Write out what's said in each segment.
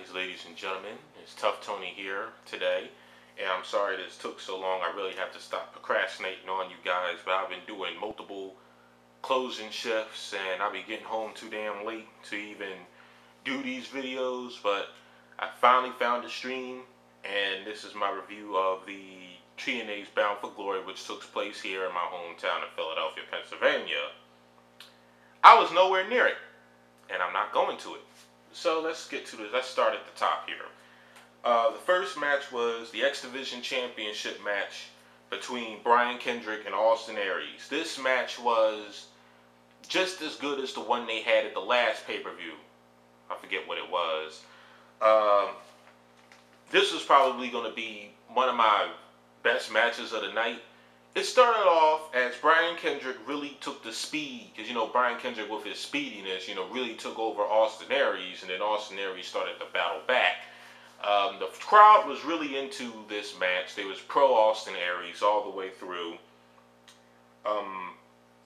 guys, ladies and gentlemen. It's Tough Tony here today. And I'm sorry this took so long. I really have to stop procrastinating on you guys. But I've been doing multiple closing shifts. And I'll be getting home too damn late to even do these videos. But I finally found the stream. And this is my review of the TNA's Bound for Glory, which took place here in my hometown of Philadelphia, Pennsylvania. I was nowhere near it. And I'm not going to it. So let's get to this. Let's start at the top here. The first match was the X Division Championship match between Brian Kendrick and Austin Aries. This match was just as good as the one they had at the last pay-per-view. I forget what it was. This was probably going to be one of my best matches of the night. It started off as Brian Kendrick really took the speed, because, Brian Kendrick with his speediness, really took over Austin Aries, and then Austin Aries started to battle back. The crowd was really into this match. They was pro Austin Aries all the way through.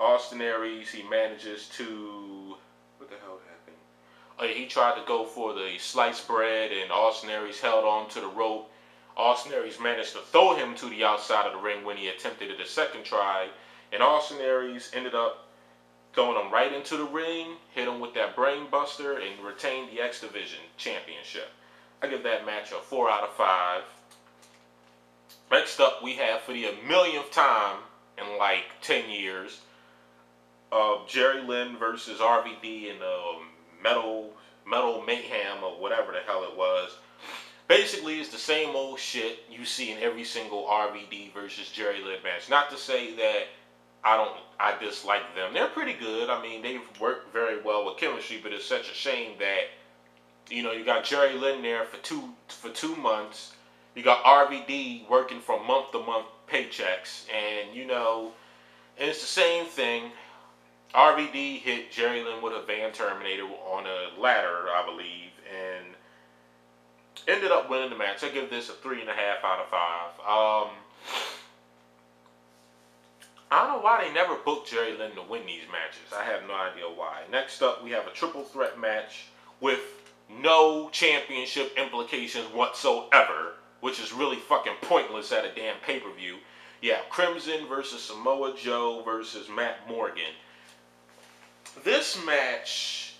Austin Aries, he manages to... What the hell happened? He tried to go for the sliced bread, and Austin Aries held on to the rope. Austin Aries managed to throw him to the outside of the ring when he attempted it a second try. And Austin Aries ended up throwing him right into the ring, hit him with that brain buster, and retained the X Division Championship. I give that match a 4 out of 5. Next up, we have for the millionth time in like 10 years, Jerry Lynn versus RVD in the Metal Mayhem or whatever the hell it was. Basically, it's the same old shit you see in every single RVD versus Jerry Lynn match. Not to say that I dislike them. They're pretty good. I mean, they've worked very well with chemistry, but it's such a shame that, you got Jerry Lynn there for two months. You got RVD working from month to month paychecks, and and it's the same thing. RVD hit Jerry Lynn with a Van Terminator on a ladder, I believe, and ended up winning the match. I give this a 3.5 out of 5. I don't know why they never booked Jerry Lynn to win these matches. I have no idea why. Next up, we have a triple threat match with no championship implications whatsoever, which is really fucking pointless at a damn pay-per-view. Yeah, Crimson versus Samoa Joe versus Matt Morgan. This match...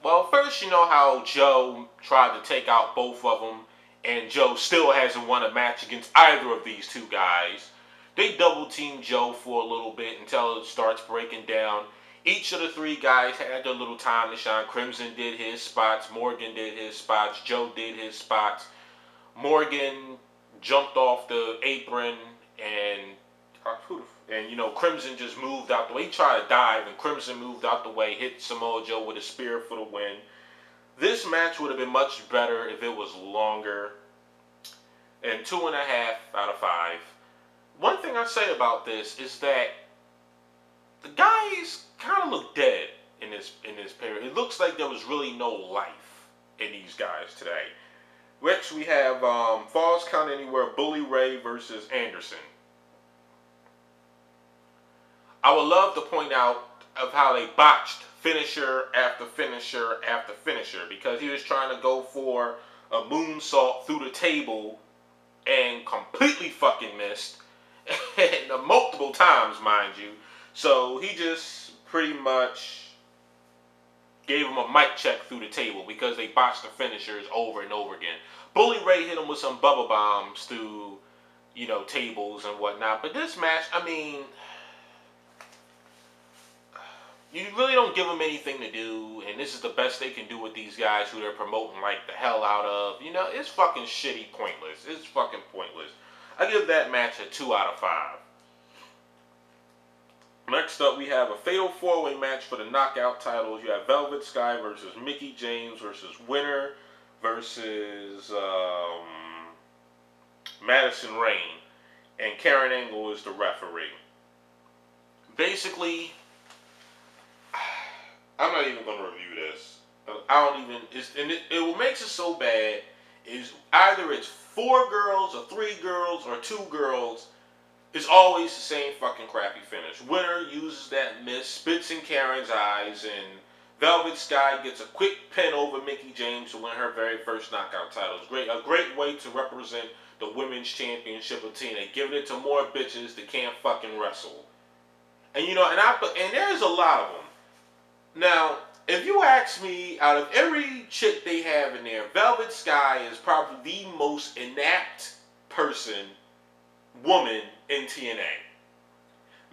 Well, first, you know how Joe tried to take out both of them, and Joe still hasn't won a match against either of these two guys. They double-teamed Joe for a little bit until it starts breaking down. Each of the three guys had their little time to shine. Crimson did his spots, Morgan did his spots, Joe did his spots. Morgan jumped off the apron, and Crimson just moved out the way. He tried to dive, and Crimson moved out the way, hit Samoa Joe with a spear for the win. This match would have been much better if it was longer. And 2.5 out of 5. One thing I say about this is that the guys kind of look dead in this period. It looks like there was really no life in these guys today. Next, we have Falls Count Anywhere, Bully Ray versus Anderson. I would love to point out of how they botched finisher after finisher after finisher, because he was trying to go for a moonsault through the table and completely fucking missed, and multiple times, mind you. So he just pretty much gave him a mic check through the table because they botched the finishers over and over again. Bully Ray hit him with some bubble bombs through, tables and whatnot. But this match, I mean... You really don't give them anything to do, and this is the best they can do with these guys who they're promoting like the hell out of. It's fucking shitty pointless. It's fucking pointless. I give that match a 2 out of 5. Next up, we have a fatal 4-way match for the knockout titles. You have Velvet Sky versus Mickie James versus Winner versus Madison Rayne. And Karen Angle is the referee. Basically... I'm not even going to review this. What makes it so bad is either it's 4 girls or 3 girls or 2 girls. It's always the same fucking crappy finish. Winner uses that miss, spits in Karen's eyes, and Velvet Sky gets a quick pin over Mickie James to win her very first knockout title. It's a great way to represent the women's championship of TNA, giving it to more bitches that can't fucking wrestle. And you know, and there's a lot of them. Now, if you ask me, out of every chick they have in there, Velvet Sky is probably the most inept woman in TNA.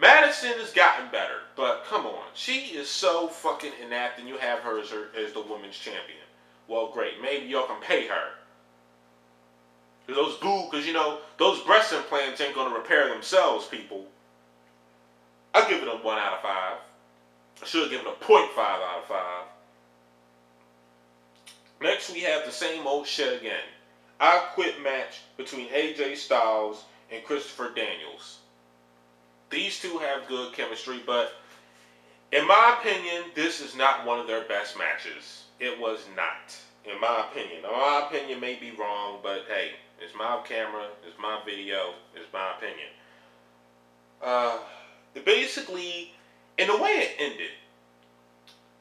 Madison has gotten better, but come on. She is so fucking inept, and you have her as the women's champion. Well, great. Maybe y'all can pay her. Because you know, those breast implants ain't going to repair themselves, people. I'll give it a 1 out of 5. I should have given it a 0.5 out of 5. Next, we have the same old shit again. I Quit match between AJ Styles and Christopher Daniels. These two have good chemistry, but in my opinion, this is not one of their best matches. It was not, in my opinion. Now, my opinion may be wrong, but hey, it's my camera, it's my video, it's my opinion. Basically, in the way it ended,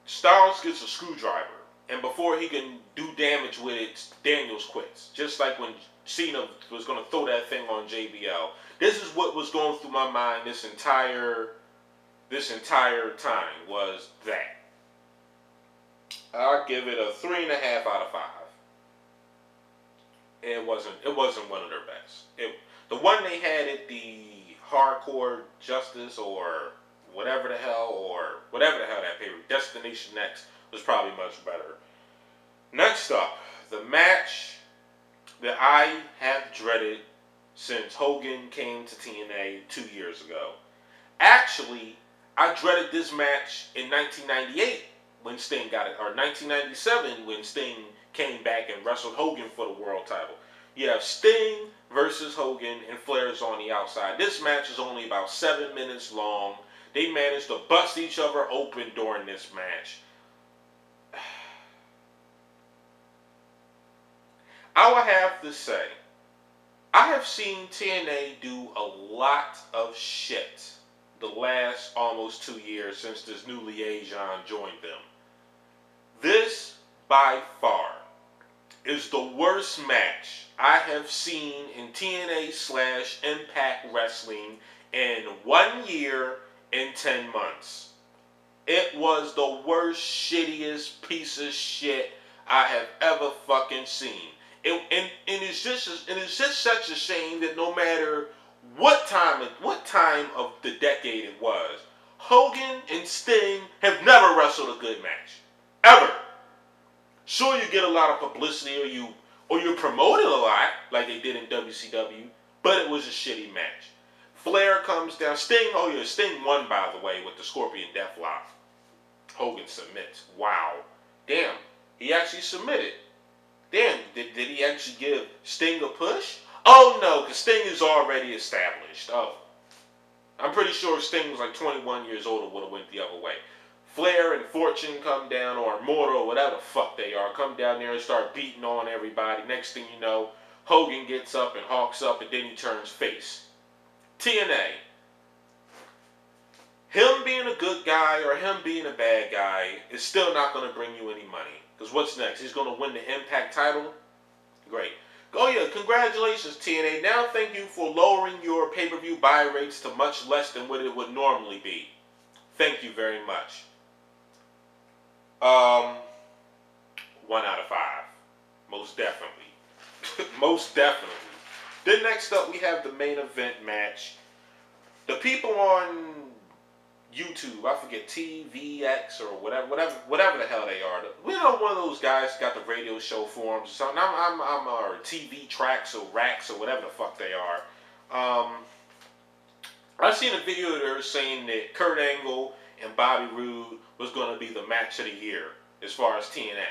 Styles gets a screwdriver, and before he can do damage with it, Daniels quits. Just like when Cena was going to throw that thing on JBL. This is what was going through my mind this entire time, was that. I'll give it a 3.5 out of 5. It wasn't one of their best. The one they had at the Hardcore Justice or whatever the hell that paper, Destination Next, was probably much better. Next up, the match that I have dreaded since Hogan came to TNA 2 years ago. Actually, I dreaded this match in 1998 when Sting got it, or 1997 when Sting came back and wrestled Hogan for the world title. You have Sting versus Hogan, and Flair's on the outside. This match is only about 7 minutes long. They managed to bust each other open during this match. I would have to say, I have seen TNA do a lot of shit the last almost 2 years since this new liaison joined them. This, by far, is the worst match I have seen in TNA/Impact Wrestling in 1 year and 10 months. It was the worst, shittiest piece of shit I have ever fucking seen. And it's just such a shame that no matter what time of the decade it was, Hogan and Sting have never wrestled a good match. Ever. Sure, you get a lot of publicity or you promote it a lot, like they did in WCW, but it was a shitty match. Flair comes down. Sting won, by the way, with the Scorpion Deathlock. Hogan submits. Wow. Damn. He actually submitted. Damn, did he actually give Sting a push? Oh no, because Sting is already established. Oh. I'm pretty sure if Sting was like 21 years old, it would have went the other way. Flair and Fortune come down, or Immortal, whatever the fuck they are, come down there and start beating on everybody. Next thing you know, Hogan gets up and hawks up, and then he turns face. TNA. Him being a good guy or him being a bad guy is still not going to bring you any money. Because what's next? He's going to win the Impact title? Great. Oh yeah, congratulations TNA. Now thank you for lowering your pay-per-view buy rates to much less than what it would normally be. Thank you very much. 1 out of 5. Most definitely. Most definitely. Then next up we have the main event match. The people on YouTube, I forget, TVX or whatever the hell they are. We know one of those guys got the radio show forums or something. I'm or TV tracks or racks or whatever the fuck they are. I've seen a video there saying that Kurt Angle and Bobby Roode was going to be the match of the year as far as TNA.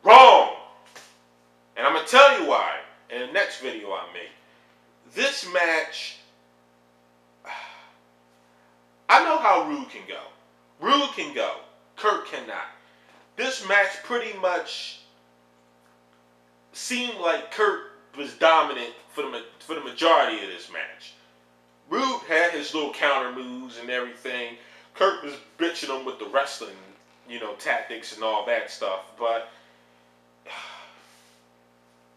Wrong! And I'm going to tell you why in the next video I make. This match, I know how Roode can go. Roode can go. Kurt cannot. This match pretty much seemed like Kurt was dominant for the majority of this match. Rude had his little counter moves and everything. Kurt was bitching him with the wrestling, tactics and all that stuff. But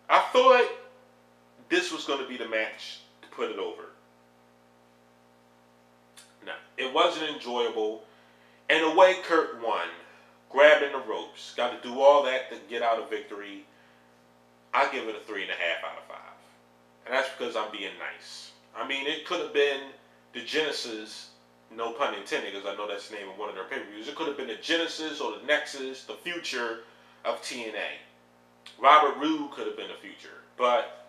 I thought this was going to be the match to put it over. No, it wasn't enjoyable. And the way Kurt won, grabbing the ropes, got to do all that to get out a victory, I give it a 3.5 out of 5. And that's because I'm being nice. I mean, it could have been the Genesis, no pun intended, because I know that's the name of one of their pay-per-views. It could have been the Genesis or the Nexus, the future of TNA. Robert Roode could have been the future. But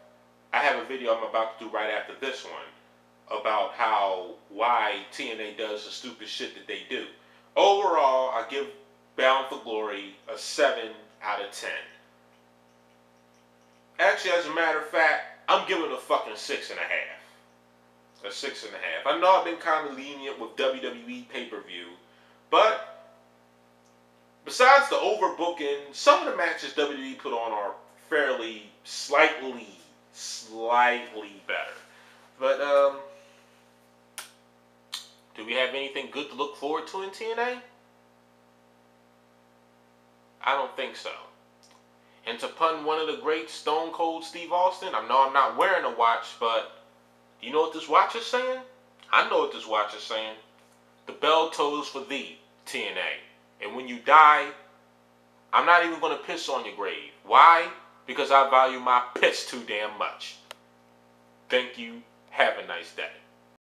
I have a video I'm about to do right after this one about why TNA does the stupid shit that they do. Overall, I give Bound for Glory a 7 out of 10. Actually, as a matter of fact, I'm giving it a fucking 6.5. A 6.5. I know I've been kind of lenient with WWE pay-per-view, but besides the overbooking, some of the matches WWE put on are fairly, slightly better. But, do we have anything good to look forward to in TNA? I don't think so. And to pun one of the great Stone Cold Steve Austin, I know I'm not wearing a watch, but do you know what this watch is saying? I know what this watch is saying. The bell tolls for thee, TNA. And when you die, I'm not even going to piss on your grave. Why? Because I value my piss too damn much. Thank you. Have a nice day.